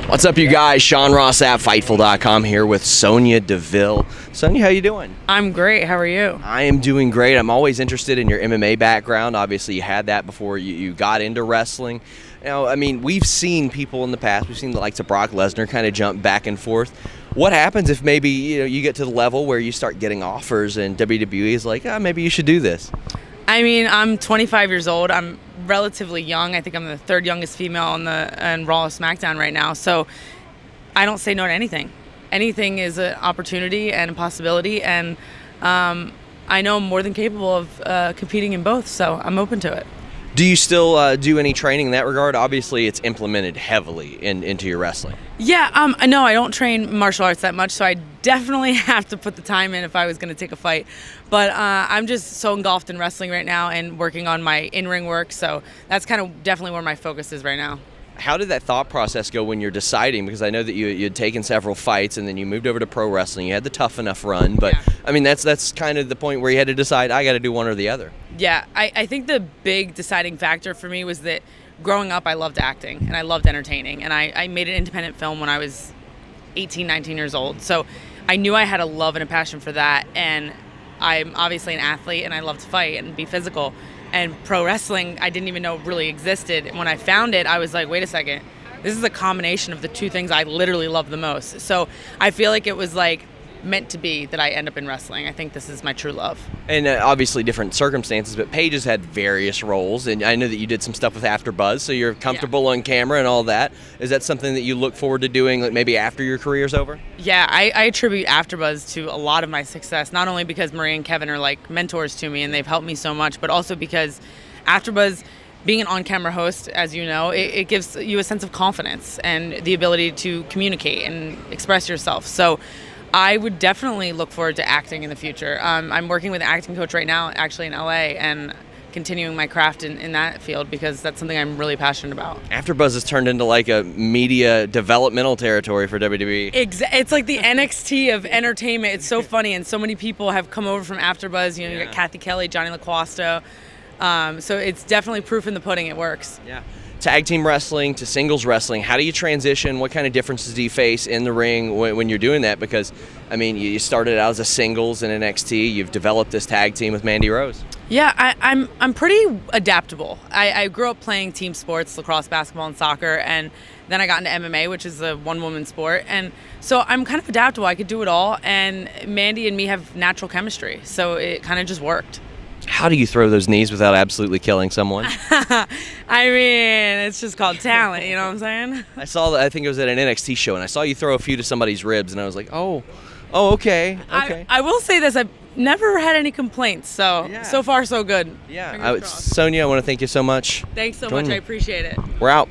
What's up, you guys? Sean Ross Sapp, Fightful.com here with Sonya Deville. Sonya, how you doing? I'm great. How are you? I am doing great. I'm always interested in your MMA background. Obviously, you had that before you got into wrestling. I mean, we've seen people in the past. We've seen the likes of Brock Lesnar kind of jump back and forth. What happens if maybe you get to the level where you start getting offers and WWE is like, maybe you should do this? I mean, I'm 25 years old. I'm relatively young. I think I'm the third youngest female on Raw or SmackDown right now. So I don't say no to anything. Anything is an opportunity and a possibility, and I know I'm more than capable of competing in both. So I'm open to it. Do you still do any training in that regard? Obviously, it's implemented heavily into your wrestling. Yeah, no, I don't train martial arts that much, so I definitely have to put the time in if I was going to take a fight. But I'm just so engulfed in wrestling right now and working on my in-ring work, so that's kind of definitely where my focus is right now. How did that thought process go when you're deciding? Because I know that you had taken several fights and then you moved over to pro wrestling. You had the Tough Enough run, but yeah. I mean, that's kind of the point where you had to decide, I got to do one or the other. Yeah, I think the big deciding factor for me was that growing up, I loved acting and I loved entertaining. And I made an independent film when I was 18, 19 years old. So I knew I had a love and a passion for that. And I'm obviously an athlete and I love to fight and be physical. And pro wrestling, I didn't even know really existed. And when I found it, I was like, wait a second, this is a combination of the two things I literally love the most. So I feel like it was like meant to be that I end up in wrestling. I think this is my true love. And obviously different circumstances, but Paige has had various roles, and I know that you did some stuff with Afterbuzz, so you're comfortable on camera and all that. Is that something that you look forward to doing, like maybe after your career's over? Yeah, I attribute Afterbuzz to a lot of my success, not only because Marie and Kevin are like mentors to me and they've helped me so much, but also because Afterbuzz, being an on-camera host, as you know, it gives you a sense of confidence and the ability to communicate and express yourself. So I would definitely look forward to acting in the future. I'm working with an acting coach right now, actually in LA, and continuing my craft in that field because that's something I'm really passionate about. Afterbuzz has turned into like a media developmental territory for WWE. It's like the NXT of entertainment. It's so funny, and so many people have come over from Afterbuzz. You got Kathy Kelly, Johnny LaQuasto. So it's definitely proof in the pudding. It works. Yeah. Tag team wrestling to singles wrestling, how do you transition? What kind of differences do you face in the ring when you're doing that? Because, I mean, you started out as a singles in NXT. You've developed this tag team with Mandy Rose. Yeah, I'm pretty adaptable. I grew up playing team sports, lacrosse, basketball, and soccer, and then I got into MMA, which is a one-woman sport. And so I'm kind of adaptable. I could do it all, and Mandy and me have natural chemistry, so it kind of just worked. How do you throw those knees without absolutely killing someone? I mean, it's just called talent, you know what I'm saying? I think it was at an NXT show, and I saw you throw a few to somebody's ribs, and I was like, oh, okay. I will say this, I've never had any complaints, so so far so good. Yeah, Sonya, I want to thank you so much. Thanks so much, I appreciate it. We're out.